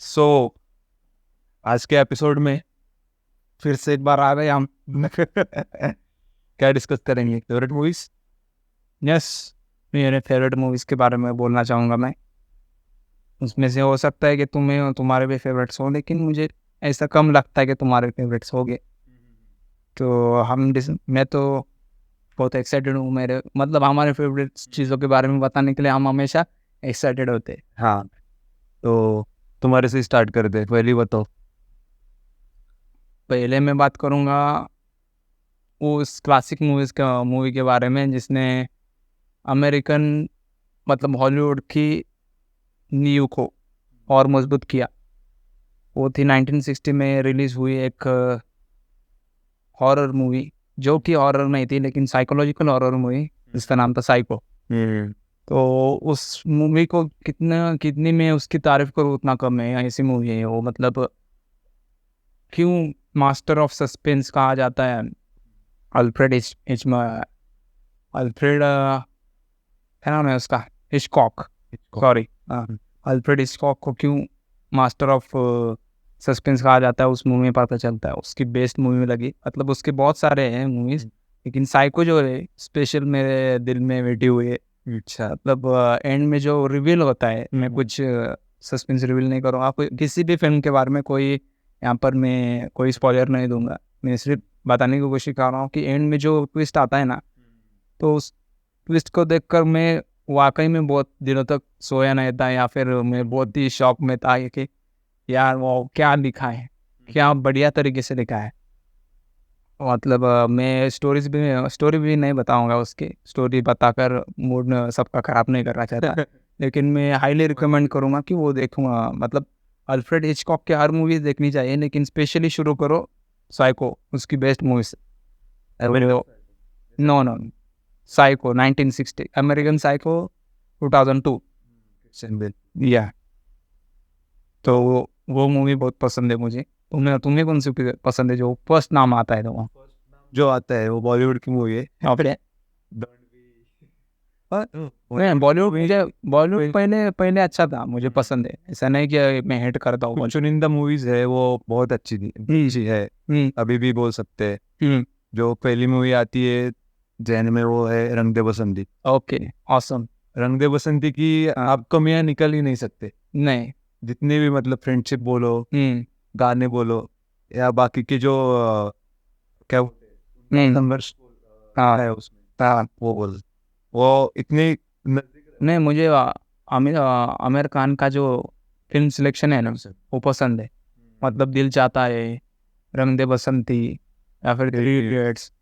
सो आज के एपिसोड में फिर से एक बार आ गए हम क्या डिस्कस करेंगे? Favourite movies. यस, मेरे फेवरेट मूवीज के बारे में बोलना चाहूँगा मैं। उसमें से हो सकता है कि तुम्हें तुम्हारे भी फेवरेट्स हो, लेकिन मुझे ऐसा कम लगता है कि तुम्हारे फेवरेट्स होंगे। तो मैं तो बहुत एक्साइटेड हूँ, मेरे मतलब हमारे फेवरेट चीज़ों के बारे में बताने के लिए हम हमेशा एक्साइटेड होते हैं। हाँ, तो तुम्हारे से स्टार्ट कर दे, पहले बताओ। पहले मैं बात करूँगा उस क्लासिक मूवी के बारे में जिसने अमेरिकन मतलब हॉलीवुड की नींव को और मजबूत किया। वो थी 1960 में रिलीज हुई एक हॉरर मूवी, जो कि हॉरर नहीं थी लेकिन साइकोलॉजिकल हॉरर मूवी, जिसका नाम था साइको। तो उस मूवी को कितनी मैं उसकी तारीफ करूँ उतना कम है। ऐसी मूवी है वो, मतलब क्यों मास्टर ऑफ सस्पेंस कहा जाता है अल्फ्रेड अल्फ्रेड क्या नाम है उसका, हिचकॉक, सॉरी, अल्फ्रेड हिचकॉक को क्यों मास्टर ऑफ सस्पेंस कहा जाता है उस मूवी में पता चलता है। उसकी बेस्ट मूवी लगी, मतलब उसके बहुत सारे हैं मूवीज, लेकिन साइको जो है स्पेशल मेरे दिल में बैठी हुई है। अच्छा, मतलब एंड में जो रिवील होता है, मैं कुछ सस्पेंस रिवील नहीं करूँगा किसी भी फिल्म के बारे में, कोई यहाँ पर मैं कोई स्पॉइलर नहीं दूंगा। मैं सिर्फ बताने की कोशिश कर रहा हूँ कि एंड में जो ट्विस्ट आता है ना, तो उस ट्विस्ट को देखकर मैं वाकई में बहुत दिनों तक सोया नहीं था, या फिर मैं बहुत ही शॉक में था कि यार वो क्या लिखा है, क्या बढ़िया तरीके से लिखा है। मतलब मैं स्टोरी भी नहीं बताऊंगा, उसकी स्टोरी बताकर मूड सबका ख़राब नहीं करना चाहता लेकिन मैं हाईली रिकमेंड करूँगा कि वो देखूँगा। मतलब अल्फ्रेड हिचकॉक के हर मूवीज़ देखनी चाहिए, लेकिन स्पेशली शुरू करो साइको, उसकी best movies. No no, Psycho 1960, American Psycho 2002। या तो वो मूवी बहुत पसंद है मुझे। तुम्हें कौन सी पसंद है जो फर्स्ट नाम आता है तो? जो आता है वो बॉलीवुड की मूवी है। अपने नहीं, बॉलीवुड पहले पहले अच्छा था, मुझे पसंद है, ऐसा नहीं कि मैं हेट करता हूँ कुछ चुनिंदा मूवीज है वो बहुत अच्छी थी, अच्छी है, अभी भी बोल सकते हैं। जो पहली मूवी आती है जैन में वो है रंग दे बसंती। Okay, awesome. रंग दे बसंती की आप कमियां निकल ही नहीं सकते। नहीं। जितने भी मतलब फ्रेंडशिप बोलो, गाने बोलो, या बाकी के जो क्या बोलते हैं, संघर्ष हाँ है उसमें, हाँ। वो बोल, वो इतनी नहीं, मुझे आमिर खान का जो फिल्म सिलेक्शन है ना, वो पसंद है। मतलब दिल चाहता है, रंग दे बसंती, या फिर थ्री इडियट्स,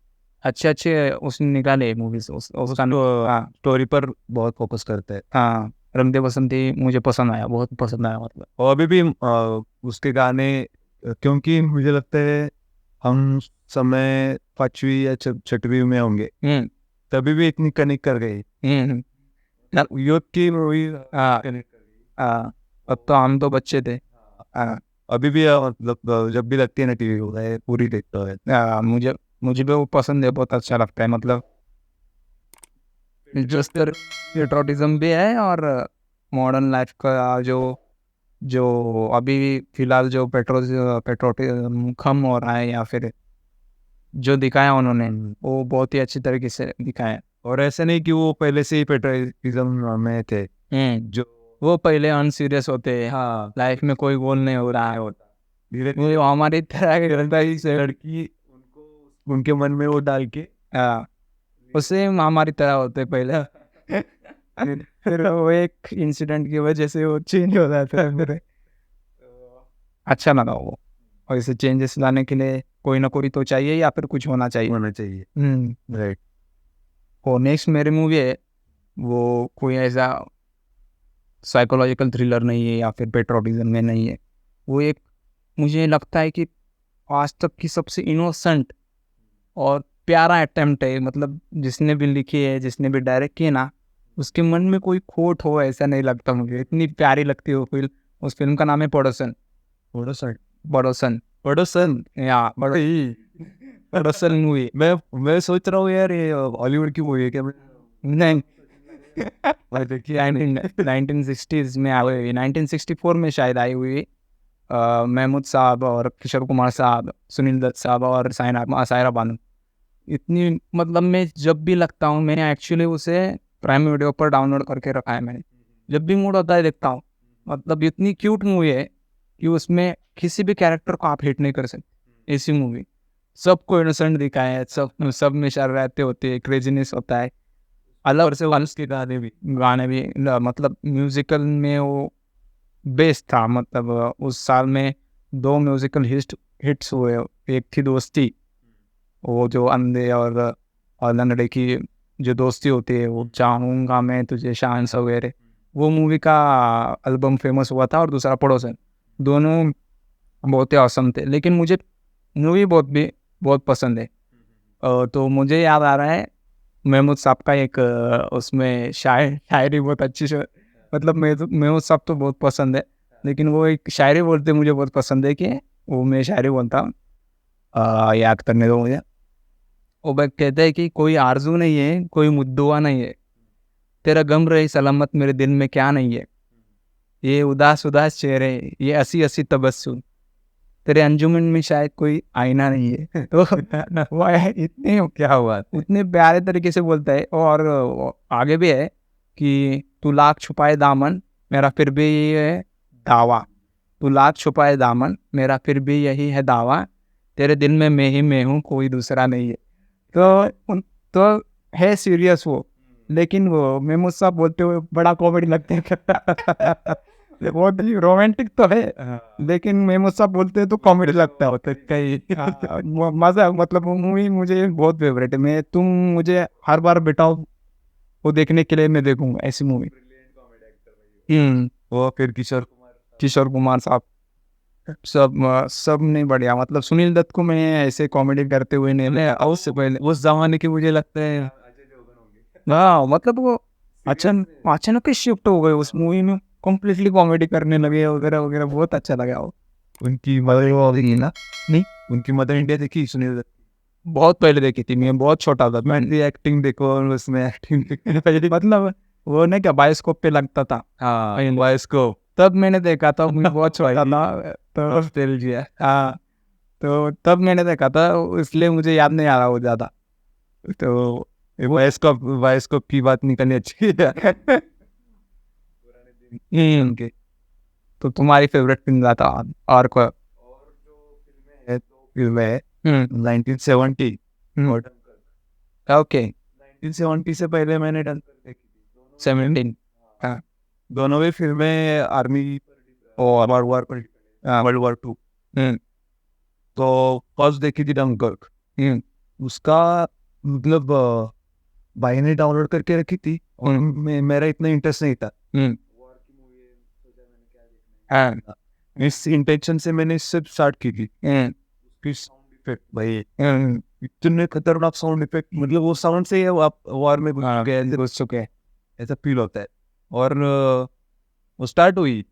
अच्छे अच्छे उसने निकाले मूवीज उसका। हाँ स्टोरी पर बहुत फोकस करते हैं। हाँ, रंग दे बसंती मुझे पसंद आया, बहुत पसंद आया मतलब। और अभी भी उसके गाने, क्योंकि मुझे लगता है हम समय 5वीं या 6वीं में होंगे, तभी भी इतनी कनेक्ट कर गई यूथ की मूवी, हाँ कनेक्ट कर गई। हाँ, अब तो हम तो बच्चे थे। हाँ अभी भी मतलब जब भी लगती है ना टीवी होता है पूरी देखता है। मुझे मुझे भी वो पसंद है, बहुत अच्छा लगता है। मतलब जो पेट्रोटिज्म भी है, और मॉडर्न लाइफ का जो जो अभी फिलहाल जो पेट्रोटिज्म कम हो रहा है, या फिर जो दिखाया उन्होंने, वो बहुत ही अच्छी तरीके से दिखाया। और ऐसे नहीं कि वो पहले से ही पेट्रोलिज्म में थे। जो वो पहले अनसीरियस होते हैं, हाँ, लाइफ में कोई गोल नहीं हो रहा है, धीरे वो धीरे हमारी तरह के करता ही से। लड़की उनको उनके मन में वो डाल के हाँ, उससे हमारी तरह होते पहले फिर वो एक इंसिडेंट की वजह से वो चेंज हो जाता है फिर। अच्छा लगा वो, और इसे चेंजेस लाने के लिए कोई ना कोई तो चाहिए, या फिर कुछ होना चाहिए। होना चाहिए। राइट। और नेक्स्ट मेरी मूवी है, वो कोई ऐसा साइकोलॉजिकल थ्रिलर नहीं है, या फिर पेट्रोटिज्म में नहीं है। वो एक, मुझे लगता है कि आज तक की सबसे इनोसेंट और प्यारा अटेम्प्ट है। मतलब जिसने भी लिखी है, जिसने भी डायरेक्ट की है ना, उसके मन में कोई खोट हो ऐसा नहीं लगता मुझे, इतनी प्यारी लगती है वो फिल्म। उस फिल्म का नाम है पड़ोसन। पड़ोसन। पड़ोसन, पड़ोसन। या भाई, पड़ोसन मूवी। मैं सोच रहा हूँ यार ये हॉलीवुड की मूवी है क्या? नहीं, मैं देखिए 1960s में आई हुई, 1964 में शायद आई हुई। महमूद साहब और किशोर कुमार साहब, सुनील दत्त साहब और सायरा बानू, इतनी मतलब मैं जब भी लगता हूँ, मैंने एक्चुअली उसे प्राइम वीडियो पर डाउनलोड करके रखा है मैंने, जब भी मूड होता है देखता हूँ। मतलब इतनी क्यूट मूवी है कि उसमें किसी भी कैरेक्टर को आप हिट नहीं कर सकते। ऐसी मूवी, सबको इनोसेंट दिखाया है, सब में शरारतें होती है, क्रेजीनेस होता है, अलग से उसके गाने भी मतलब म्यूजिकल में वो बेस्ट था। मतलब उस साल में 2 म्यूजिकल हिट्स हुए। एक थी दोस्ती, वो जो अंधे और लंगड़े की जो दोस्ती होती है, वो चाहूँगा मैं तुझे शांस वगैरह, वो मूवी का एल्बम फेमस हुआ था। और दूसरा पड़ोसन, दोनों बहुत ही औसम थे। लेकिन मुझे मूवी बहुत पसंद है। तो मुझे याद आ रहा है महमूद साहब का एक उसमें शायरी बहुत अच्छी मतलब महमूद साहब तो बहुत पसंद है, लेकिन वो एक शायरी बोलते मुझे बहुत पसंद है कि वो मैं शायरी बोलता हूँ, याद करने दो मुझे। वो भाई कहते हैं कि कोई आरजू नहीं है, कोई मुद्दुआ नहीं है, तेरा गम रही सलामत मेरे दिल में क्या नहीं है, ये उदास उदास चेहरे, ये हंसी हंसी तबस्सुम, तेरे अंजुमन में शायद कोई आईना नहीं है। तो वो है इतने क्या हुआ उतने प्यारे तरीके से बोलता है। और आगे भी है कि तू लाख छुपाए दामन, मेरा फिर भी यही है दावा, तू लाख छुपाए दामन, मेरा फिर भी यही है दावा, तेरे दिल में मैं ही मैं हूँ, कोई दूसरा नहीं है। तो है सीरियस वो, लेकिन वो महमूद साहब बोलते हुए बड़ा कॉमेडी लगते हैं। बहुत रोमांटिक तो है, लेकिन महमूद साहब बोलते हैं तो कॉमेडी लगता है होता कहीं। मजा, मतलब वो मूवी मुझे बहुत फेवरेट है। मैं तुम मुझे हर बार बिठाओ वो देखने के लिए, मैं देखूंगा ऐसी मूवी। वो फिर किशोर कुमार साहब, सब नहीं बढ़िया। मतलब सुनील दत्त को मैं ऐसे कॉमेडी करते हुए नहीं, उससे पहले उस जमाने के मुझे लगता है, हाँ मतलब वो अचानक ही शिफ्ट हो गए उस मूवी में, कम्प्लीटली कॉमेडी करने लगे वगैरह वगैरह। बहुत अच्छा लगा वो। उनकी मदर ना, नहीं उनकी मदर इंडिया देखी सुनील दत्त? बहुत पहले देखी थी, मैं बहुत छोटा था। मैंने एक्टिंग देखो और उसमें एक्टिंग मतलब वो नहीं क्या बायोस्कोप पे लगता था, हाँ बायोस्कोप, तब मैंने देखा था। मैं बहुत छोटा था तो तेल जी है। हाँ, तो तब मैंने देखा था, इसलिए मुझे याद नहीं आ रहा वो ज़्यादा। तो बायोस्कोप की बात निकलनी अच्छी है। उनके तो तुम्हारी फेवरेट फिल्म था और कोई? फिल्म है 1970। ओके, 1970 से पहले मैंने डंकर देखी थी, 17। हाँ, दोनों भी फिल्में आर्मी और वर्ल्ड वॉर 2। तो फर्स्ट देखी थी डंकर्क, उसका मतलब भाई ने डाउनलोड करके रखी थी और मेरा इतना इंटरेस्ट नहीं था। हाँ, इस इंटेंशन से मैंने इससे स्टार्ट की थी। फिर साउंड इफेक्ट भाई, इतने खतरनाक साउंड इफेक्ट, मतलब वो साउंड से आप वॉर में घुस चुके हैं ऐसा फील होता है। और वो स्टार्ट हुई,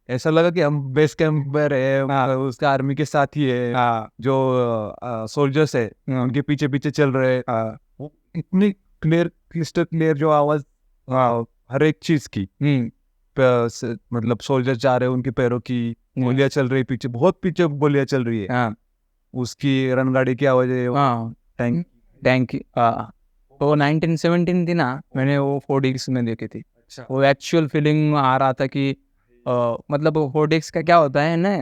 ऐसा लगा कि हम बेस कैंप पर है, उसका आर्मी के साथ ही है, जो सोल्जर्स है उनके पीछे पीछे चल रहे हैं। वो इतनी क्लियर, क्रिस्टल क्लियर जो आवाज हर एक चीज की, मतलब सोल्जर जा रहे हैं, उनके पैरों की गोलियां चल रही, पीछे बहुत पीछे गोलियां चल रही है, उसकी रनगाड़ी की आवाज है, टैंक। वो 1917 थी ना, मैंने वो 4DX में देखी थी। वो एक्चुअल फीलिंग आ रहा था कि मतलब 4DX का क्या होता है ना,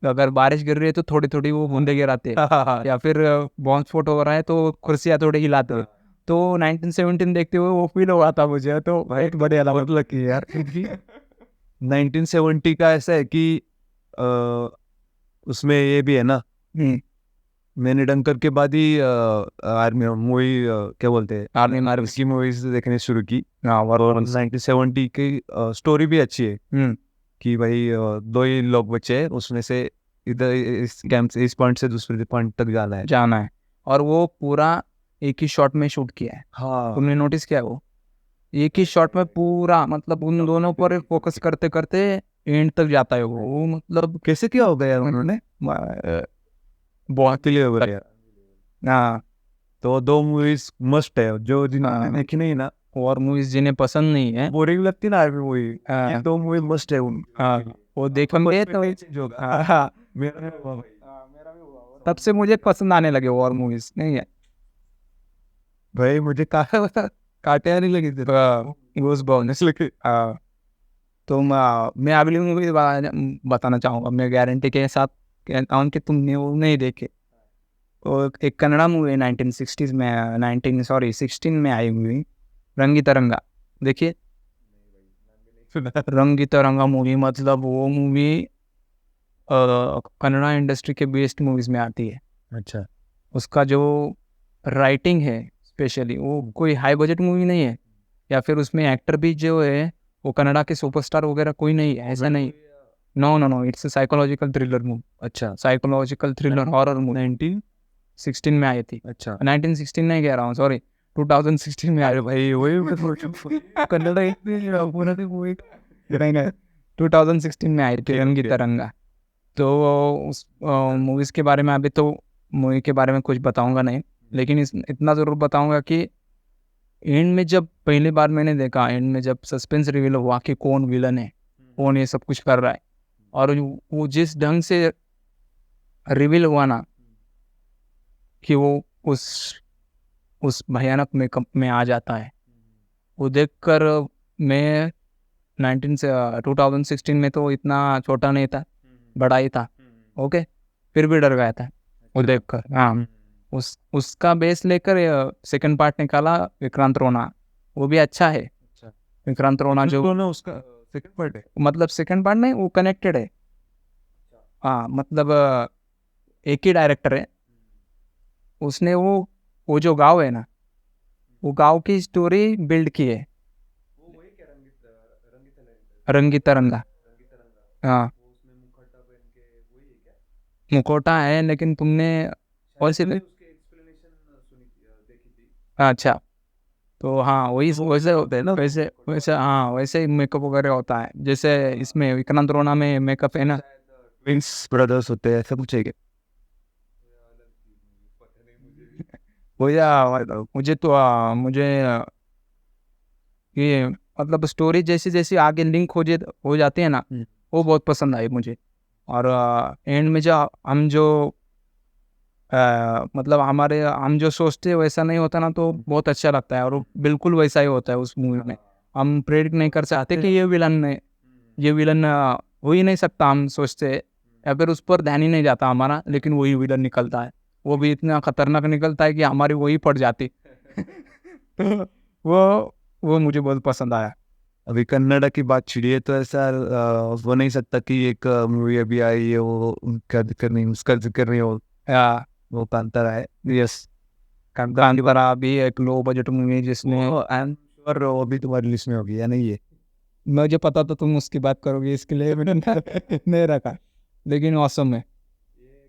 अगर बारिश गिर रही है तो थोड़ी थोड़ी वो बूंदे गिराते हैं, या फिर बॉम्ब स्फोट हो रहा है तो कुर्सियाँ थोड़ी हिलाते हैं। तो 1917 देखते हुए वो फील हुआ था मुझे, तो बहुत बढ़िया लगा। लगी यार 1970 का ऐसा है कि उसमें ये भी है ना, मैंने डंकर के बाद ही आर्मी मूवी, क्या बोलते हैं, आर्मी की मूवीज देखने शुरू की। और 1970 की स्टोरी भी अच्छी है कि भाई दो ही लोग बचे हैं, उसमें से इधर इस कैंप से, इस पॉइंट से दूसरे पॉइंट तक जाना है। और वो पूरा एक ही शॉट में शूट किया है। हाँ, तुमने नोटिस किया? वो एक ही शॉट में पूरा, मतलब उन दोनों पर फोकस करते करते एंड तक जाता है वो मतलब कैसे क्या हो गया उन्होंने, बहुत क्लियर हो गया। हाँ, तो 2 मूवीज मस्ट है, जो जिन्होंने देखी नहीं ना, और मूवीज जिन्हें पसंद नहीं है, बोरिंग लगती ना आर्मी मूवी, ये 2 मूवी मस्ट है। वो देखेंगे तो हाँ, मेरा हुआ भाई। तब से मुझे पसंद आने लगे वॉर मूवीज नहीं है भाई मुझे काटे आने लगे थे गूज बम्स लगे। तो मैं अगली मूवी बताना चाहूँगा, मैं गारंटी के साथ कहता हूँ कि तुमने वो नहीं देखे। तो एक कन्नड़ा मूवी 1960s में 16 में आई हुई, रंगी तरंगा। देखिए रंगी तरंगा मूवी, मतलब वो मूवी कन्नड़ा इंडस्ट्री के बेस्ट मूवीज में आती है। अच्छा। उसका जो राइटिंग है स्पेशली, वो कोई हाई बजट मूवी नहीं है, या फिर उसमें एक्टर भी जो है वो कन्नड़ा के सुपरस्टार वगैरह कोई नहीं है, ऐसा नहीं। No no no, it's psychological thriller movie. अच्छा। साइकोलॉजिकल थ्रिलर हॉरर मूवी 1916 में आई थी। अच्छा। 1916 नहीं कह रहा हूँ, सॉरी 2016 में आई। अरे भाई वही मैं कन्नड़ा इतनी पूरा थी मूवी 2016 में आई थी रंगी तरंगा। तो उस मूवीज़ के बारे में अभी तो मूवी के बारे में कुछ बताऊंगा नहीं, लेकिन इतना ज़रूर बताऊंगा कि एंड में जब पहली बार मैंने देखा, एंड में जब सस्पेंस रिवील हुआ कि कौन विलन है, कौन ये सब कुछ कर रहा है, और वो जिस ढंग से रिवील हुआ ना कि वो उस भयानक मेकअप में आ जाता है, वो देखकर मैं 2016 में तो इतना छोटा नहीं था, बड़ा ही था, ओके, फिर भी डर गया था वो देखकर। हाँ, उसका बेस लेकर सेकंड पार्ट निकाला विक्रांत रोना, वो भी अच्छा है। विक्रांत रोना जो उसका सेकंड पार्ट है, मतलब सेकंड पार्ट नहीं, वो कनेक्टेड है। हाँ, मतलब एक ही डायरेक्टर है, उसने वो जो गाँव है ना, वो गाँव की स्टोरी बिल्ड की है। रंगी तरंगा, हाँ मुखौटा है, लेकिन तुमने और से अच्छा, तो हाँ वही वैसे होते हैं ना, वैसे वैसे हाँ वैसे ही मेकअप वगैरह होता है, जैसे इसमें विक्रांत रोना में मेकअप है ना, विंग्स ब्रदर्स होते हैं, ऐसा कुछ है क्या? मुझे तो ये मतलब स्टोरी जैसी जैसी आगे लिंक हो जाती है ना, वो बहुत पसंद आई मुझे। और एंड में जो हम जो मतलब हम जो सोचते हैं वैसा नहीं होता ना, तो बहुत अच्छा लगता है, और वो बिल्कुल वैसा ही होता है उस मूवी में। हम प्रेडिक्ट नहीं कर सकते कि ये विलन हो ही नहीं सकता, हम सोचते हैं, या फिर उस पर ध्यान ही नहीं जाता हमारा, लेकिन वही विलन निकलता है, वो भी इतना खतरनाक निकलता है कि हमारी वही पड़ जाती। तो वो मुझे बहुत पसंद आया। अभी कन्नड़ा की बात छिड़ी है तो ऐसा वो नहीं सकता कि एक मूवी अभी आई है वो उनका जिक्र नहीं, उसका जिक्र नहीं हो, या वो कांतारा है। यस, कांतारा भी एक लो बजट मूवी जिसमें और वो भी तुम्हारी लिस्ट में होगी या नहीं है? मुझे पता तो तुम उसकी बात करोगे, इसके लिए मैंने नहीं रखा, लेकिन औसम है।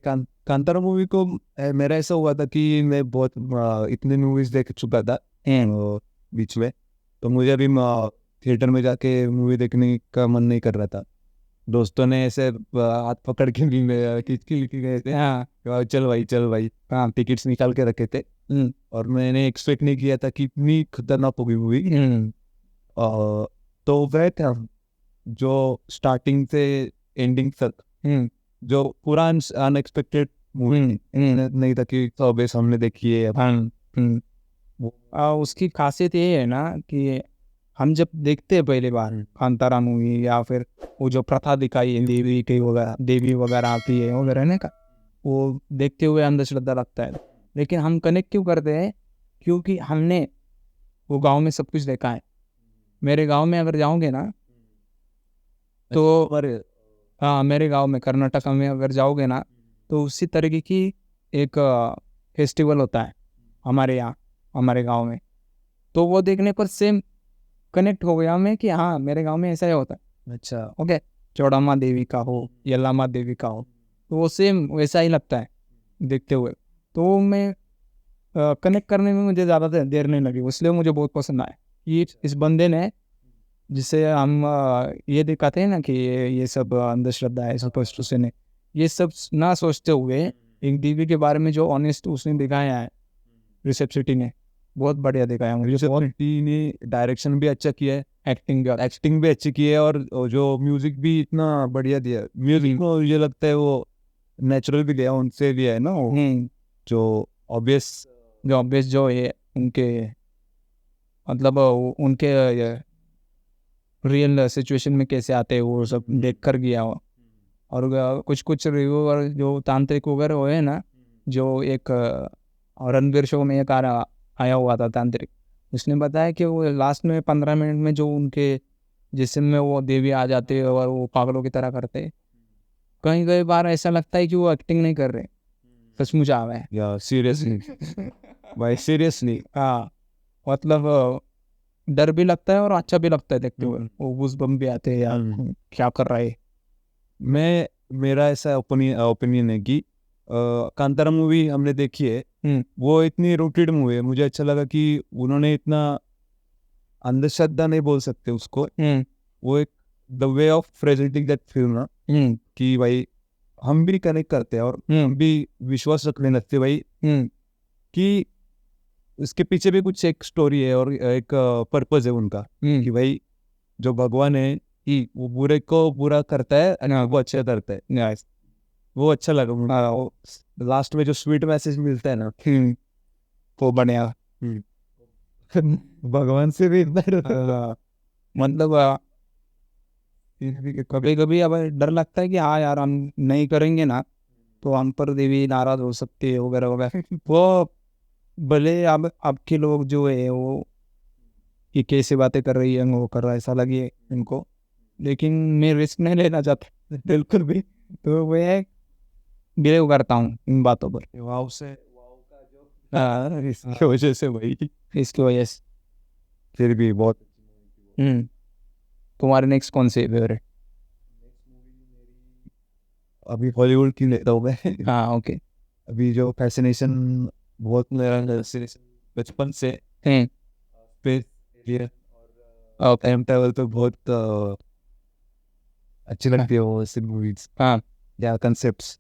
कांतारा मूवी को मेरा ऐसा हुआ था कि मैं बहुत इतने मूवीज देख चुका था बीच में, तो मुझे अभी थिएटर में जाके मूवी देखने का मन नहीं कर रहा था। दोस्तों ने ऐसे हाथ पकड़ के खींच के लेके गए थे, हाँ चल भाई, हाँ टिकट्स निकाल के रखे थे, और मैंने एक्सपेक्ट नहीं किया था कि इतनी खतरनाक होगी मूवी। तो वह था जो स्टार्टिंग से एंडिंग तक जो पूरा अनएक्सपेक्टेड मूवी नहीं था कि सब हमने देखी है। उसकी खासियत ये है ना कि हम जब देखते हैं पहली बार कांतारा मूवी, या फिर वो जो प्रथा दिखाई है देवी वगैरह आती है वो रहने का, वो देखते हुए अंधश्रद्धा लगता है, लेकिन हम कनेक्ट क्यों करते हैं? क्योंकि हमने वो गांव में सब कुछ देखा है। मेरे गांव में अगर जाओगे ना तो हाँ, मेरे गांव में कर्नाटक में अगर जाओगे ना, तो उसी तरीके की एक फेस्टिवल होता है हमारे यहाँ, हमारे गांव में। तो वो देखने पर सेम कनेक्ट हो गया मैं कि हाँ मेरे गांव में ऐसा ही होता है। अच्छा, ओके, चौड़ामा देवी का हो, यल्लामा देवी का हो, तो वो सेम वैसा ही लगता है देखते हुए। तो मैं कनेक्ट करने में मुझे ज़्यादा देर नहीं लगी, इसलिए मुझे बहुत पसंद आया। ये इस बंदे ने, जिसे हम ये दिखाते हैं ना कि ये सब अंधश्रद्धा है, सुपरस्टिशन है, ये सब ना सोचते हुए एक देवी के बारे में जो ऑनेस्ट उसने दिखाया है ऋषभ शेट्टी ने, बहुत बढ़िया दिखाया मुझे। ऋषभ शेट्टी ने डायरेक्शन भी अच्छा किया है, एक्टिंग भी अच्छी की है, और जो म्यूजिक भी इतना बढ़िया दिया है। म्यूजिक को मुझे लगता है वो नेचुरल भी लिया, उनसे लिया है ना वो, जो ऑब्वियस जो है उनके, मतलब उनके रियल सिचुएशन में कैसे आते हैं वो सब देख कर गया हो। और कुछ रिव्यूअर जो तांत्रिक वगैरह हुए ना, जो एक रणवीर शो में एक आया हुआ था तांत्रिक, उसने बताया कि वो लास्ट में 15 मिनट में जो उनके जिस्म में वो देवी आ जाती है और वो पागलों की तरह करते हैं, कई बार ऐसा लगता है कि वो एक्टिंग नहीं कर रहे, सचमुच आ गए। या सीरियसली भाई, सीरियसली। हाँ, मतलब डर भी लगता है और अच्छा भी लगता है देखते हुए, वो गूज़बम्प भी आते हैं यार, क्या कर रहा है। मेरा ऐसा ओपिनियन है कि कांतारा मूवी हमने देखी है, वो इतनी रूटेड मूवी है, मुझे अच्छा लगा कि उन्होंने इतना अंधश्रद्धा नहीं बोल सकते उसको, वो एक the way of presenting that film ना, कि भाई हम भी कनेक्ट करते हैं और हम भी विश्वास रखने लगते हैं भाई कि इसके पीछे भी कुछ एक स्टोरी है और एक पर्पस है उनका, कि भाई जो भगवान है वो बुरे को बुरा करता है और वो अच्छा करता है। वो अच्छा लगा मुझे। लास्ट में जो स्वीट मैसेज मिलता है ना, वो बढ़िया। भगवान से भी मतलब कभी कभी अब डर लगता है कि हाँ यार, हम नहीं करेंगे ना तो हम पर देवी नाराज हो सकती है वगैरह वगैरह। वो भले अब के लोग जो है वो कि कैसे बातें कर रही है, वो कर रहा है, ऐसा लगे इनको, लेकिन मैं रिस्क नहीं लेना चाहता बिल्कुल भी। तो मैं बिलीव करता हूँ इन बातों पर। वाव का जो इसकी वजह से भाई, इसकी वजह से फिर भी बहुत। तुम्हारे नेक्स्ट कौन से फेवरेट? अभी हॉलीवुड की लेता हूँ मैं। हाँ, ओके। अभी जो फैसिनेशन, बहुत मेरा फैसिनेशन बचपन से स्पेस एलियन और टाइम ट्रैवल तो बहुत अच्छी लगती है वो ऐसी मूवीज या कंसेप्ट्स।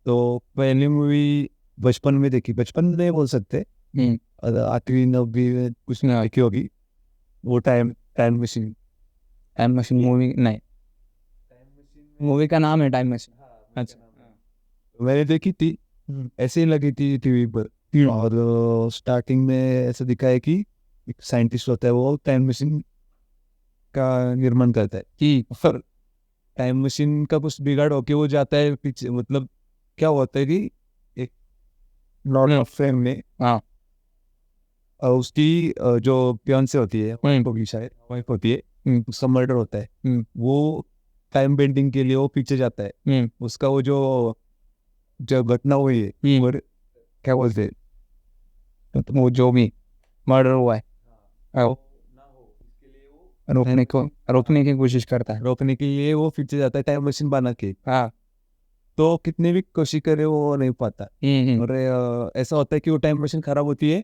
तो पहली मूवी बचपन में देखी, बचपन नहीं बोल सकते, 8वीं 9वीं में कुछ ना देखी होगी, वो टाइम मशीन। मूवी नहीं, मूवी का नाम है टाइम मशीन। अच्छा, मैंने देखी थी, ऐसे ही लगी थी टीवी पर, और स्टार्टिंग में ऐसा दिखा है कि एक साइंटिस्ट होता है, वो टाइम मशीन का निर्माण करता है कि फिर टाइम मशीन का कुछ बिगाड़ होके वो जाता है पीछे। मतलब क्या होता है कि एक लॉर्ड ऑफ फेम में उसकी जो फियांसे होती है, शायद वाइफ होती है, उसका मर्डर होता है। वो टाइम बेंडिंग के लिए वो पीछे जाता है, उसका वो जो घटना हुई है और क्या बोलते हैं, वो जो भी मर्डर हुआ है रोकने की कोशिश करता है, रोकने के लिए वो पीछे जाता है टाइम मशीन बना के। तो कितनी भी कोशिश करे वो नहीं पाता। और ऐसा होता है कि वो टाइम मशीन खराब होती है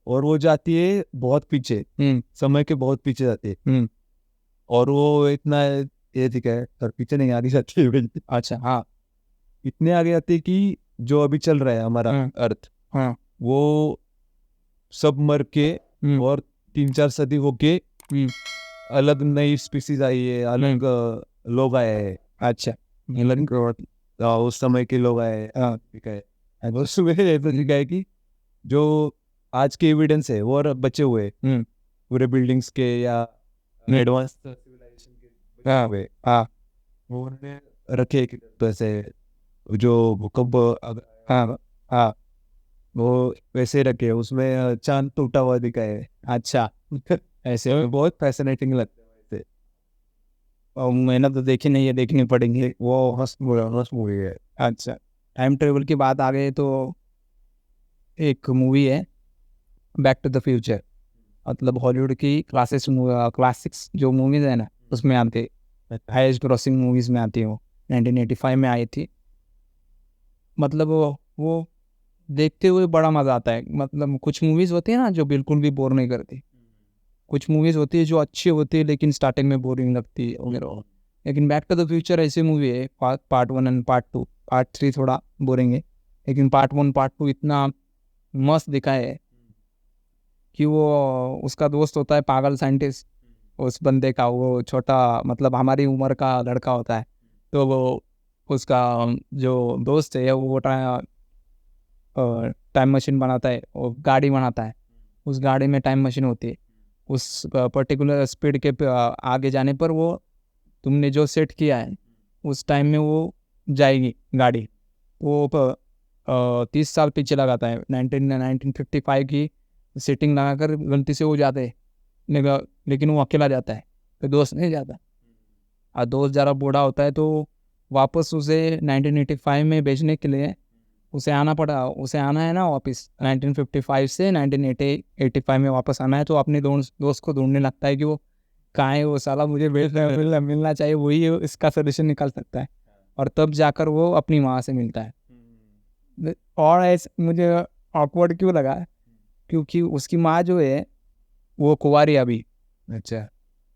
और वो जाती है बहुत पीछे, समय के बहुत पीछे जाती है, और वो इतना ये दिखा है, पर पीछे नहीं आगे जाती है। अच्छा, हाँ, इतने आगे आती है कि जो अभी चल रहा है हमारा अर्थ, वो सब मर के और 3-4 सदी होके अलग नई स्पीसीज आई है, अलग लोग आए हैं। अच्छा, उस समय के लोग आए हैं। उसमें दिखा है कि जो आज के एविडेंस है वो बचे हुए पूरे बिल्डिंग्स के या एडवांस सिविलाइजेशन के हुए, वो उन्होंने रखे। तो ऐसे जो भूकंप वो वैसे रखे, उसमें चांद टूटा हुआ दिखा है। अच्छा, ऐसे बहुत फैसिनेटिंग लगता है वैसे। और मैंने तो देखी नहीं है, देखनी पड़ेंगे। वो मस्त मूवी है। अच्छा, टाइम ट्रेवल की बात आ गई तो एक मूवी है बैक टू द फ्यूचर, मतलब हॉलीवुड की क्लासिक्स जो मूवीज है ना उसमें आती है, हाईएस्ट ग्रॉसिंग मूवीज में आती है। वो 1985 में आई थी। मतलब वो देखते हुए बड़ा मज़ा आता है। मतलब कुछ मूवीज़ होती है ना जो बिल्कुल भी बोर नहीं करती, कुछ मूवीज़ होती है जो अच्छी होती है लेकिन स्टार्टिंग में बोरिंग लगती है वगैरह। लेकिन बैक टू द फ्यूचर ऐसी मूवी है, पार्ट 1 एंड पार्ट 2, पार्ट 3 थोड़ा बोरिंग है, लेकिन पार्ट 1 पार्ट 2 इतना मस्त दिखा है कि वो उसका दोस्त होता है पागल साइंटिस्ट, उस बंदे का, वो छोटा मतलब हमारी उम्र का लड़का होता है, तो वो उसका जो दोस्त है वो टाइम मशीन बनाता है, वो गाड़ी बनाता है, उस गाड़ी में टाइम मशीन होती है, उस पर्टिकुलर स्पीड के आगे जाने पर वो तुमने जो सेट किया है उस टाइम में वो जाएगी गाड़ी। वो 30 साल पीछे लगाता है, 1955 की सेटिंग लगाकर गलती से वो जाते हैं, लेकिन वो अकेला जाता है, तो दोस्त नहीं जाता, और दोस्त ज़रा बूढ़ा होता है, तो वापस उसे 1985 में भेजने के लिए उसे आना है ना वापस, 1955 से 1985 में वापस आना है, तो अपने दोस्त को ढूंढने लगता है कि वो कहाँ है वो साला, मुझे मिलना चाहिए, वही इसका सोल्यूशन निकाल सकता है, और तब जाकर वो अपनी माँ से मिलता है। और ऐसे मुझे ऑकवर्ड क्यों लगा, क्योंकि उसकी माँ जो है वो कुंवारी अभी, अच्छा,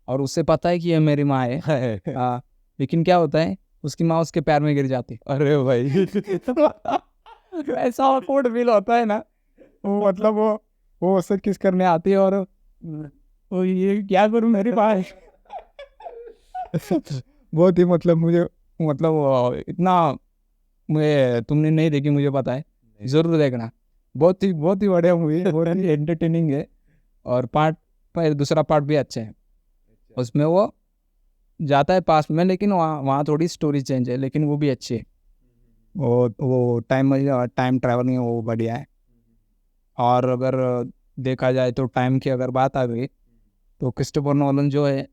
और उससे पता है कि ये मेरी माँ है। हाँ, लेकिन क्या होता है, उसकी माँ उसके पैर में गिर जाती है। अरे भाई ऐसा ऑकवर्ड फील होता है ना, वो मतलब वो उससे किस करने आती है, और वो ये क्या करूँ मेरी माँ है। बहुत ही मतलब मुझे मतलब इतना, मुझे तुमने नहीं देखी मुझे पता है, जरूर देखना, बहुत ही बढ़िया मूवी है, बहुत ही एंटरटेनिंग है, और दूसरा पार्ट भी अच्छा है। उसमें वो जाता है पास में, लेकिन वहाँ थोड़ी स्टोरी चेंज है, लेकिन वो भी अच्छी है। वो टाइम ट्रैवलिंग वो बढ़िया है। और अगर देखा जाए तो टाइम की अगर बात आ गई, तो क्रिस्टोफर नोलन जो है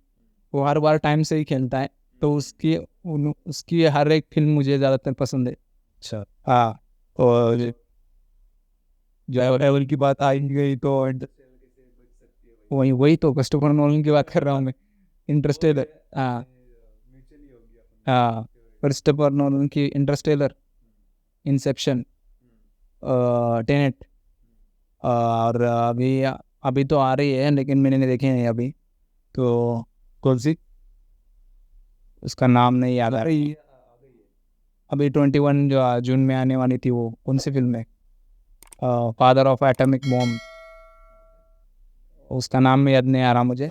वो हर बार टाइम से ही खेलता है, तो उसकी हर एक फिल्म मुझे ज़्यादातर पसंद है। अच्छा, हाँ, और जो लेवल की बात आई गई तो वही तो क्रिस्टोफर नोलन की बात कर रहा हूँ मैं, इंटरस्टेलर। हाँ हाँ, क्रिस्टोफर नोलन की इंटरस्टेलर, इंसेप्शन, टेनेट, और अभी तो आ रही है, लेकिन मैंने नहीं देखी है अभी, तो कौन सी? उसका नाम नहीं याद आ रही। अभी 21 जो जून में आने वाली थी, वो कौन सी फिल्म है, फादर ऑफ एटॉमिक बॉम्ब, उसका नाम याद नहीं आ रहा मुझे,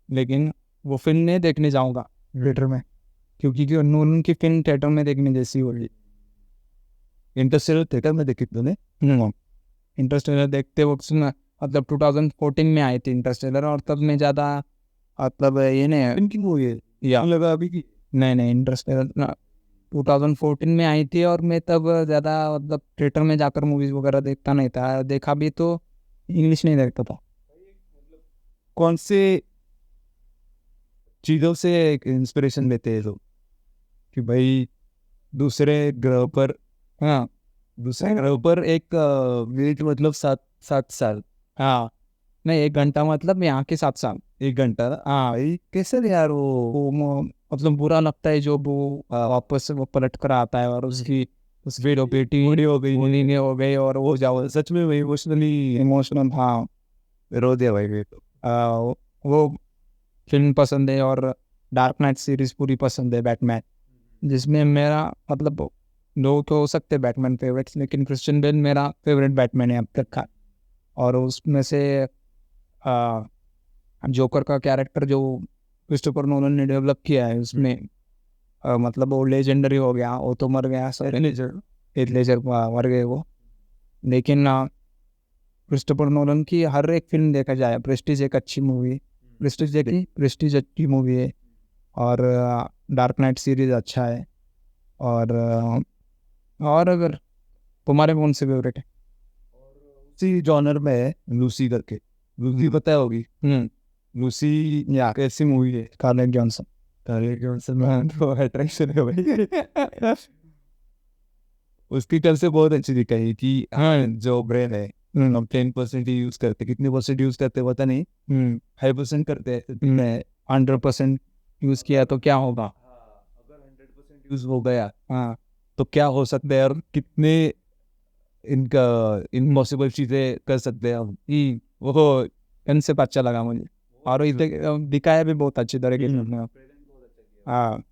लेकिन वो फिल्म नहीं देखने जाऊंगा थिएटर में, क्योंकि नोलन की फिल्म थिएटर में देखने जैसी होगी। इंटरस्टेलर थिएटर में देखी तूने? इंटरस्टेलर देखते वक्त मतलब 2014 में आई थी इंटरस्टेलर, और तब में ज़्यादा मतलब ये नहीं इनकी मूवी है या लगा अभी की? नहीं, इंटरस्टेलर 2014 में आई थी, और मैं तब ज़्यादा मतलब थिएटर में जाकर मूवीज़ वगैरह देखता नहीं था, देखा भी तो इंग्लिश नहीं देखता था। कौन से चीजों से इंस्पिरेशन लेते हैं लोग कि भाई दूसरे ग्रह पर, हाँ दूसरे ग्रह पर एक मिनट मतलब 7 साल, हाँ, नहीं 1 घंटा मतलब यहाँ के 7 साल। 1 घंटा ना? हाँ, भाई कैसे रे यार मतलब बुरा लगता है, जो वो वापस से वो पलट कर आता है, और उसकी बेटी बूढ़ी हो गई, बूढ़ी नहीं हो गई, और वो जाओ सच में भाई इमोशनली इमोशनल। हाँ, रो दिया भाई मेरे को। वो फिल्म पसंद है, और डार्क नाइट सीरीज पूरी पसंद है, बैटमैन, जिसमें मेरा मतलब लोग तो हो सकते बैटमैन फेवरेट्स, लेकिन क्रिश्चियन बेल मेरा फेवरेट बैटमैन है अब तक का। और उसमें से जोकर का कैरेक्टर जो क्रिस्टोफर नोलन ने डेवलप किया है उसमें, मतलब वो लेजेंडरी हो गया, वो तो मर गया सर, हेथ लेजर मर गए वो, लेकिन क्रिस्टोफर नोलन की हर एक फिल्म देखा जाए, प्रेस्टीज एक अच्छी मूवी है, प्रेस्टीज अच्छी मूवी है, और डार्क नाइट सीरीज अच्छा है, और अगर तुम्हारे कौन से फेवरेट है? उसी जॉनर में है लूसी करके, लूसी पता होगी? लूसी या कैसी मूवी है? Scarlett Johansson. में तो अट्रैक्शन है भाई उसकी कल से बहुत अच्छी दिखाई कि हाँ जो ब्रेन है हम 10% ही यूज करते, कितने परसेंट यूज करते पता नहीं, 5% करते हैं। 100% यूज़ किया तो क्या होगा? अगर 100% यूज हो गया हाँ, तो क्या हो सकता है, और कितने इनका इम्पॉसिबल चीजें कर सकते हैं हम। वो कंसेप्ट अच्छा लगा मुझे, और इसे दिखाया भी बहुत अच्छी तरह के। हाँ,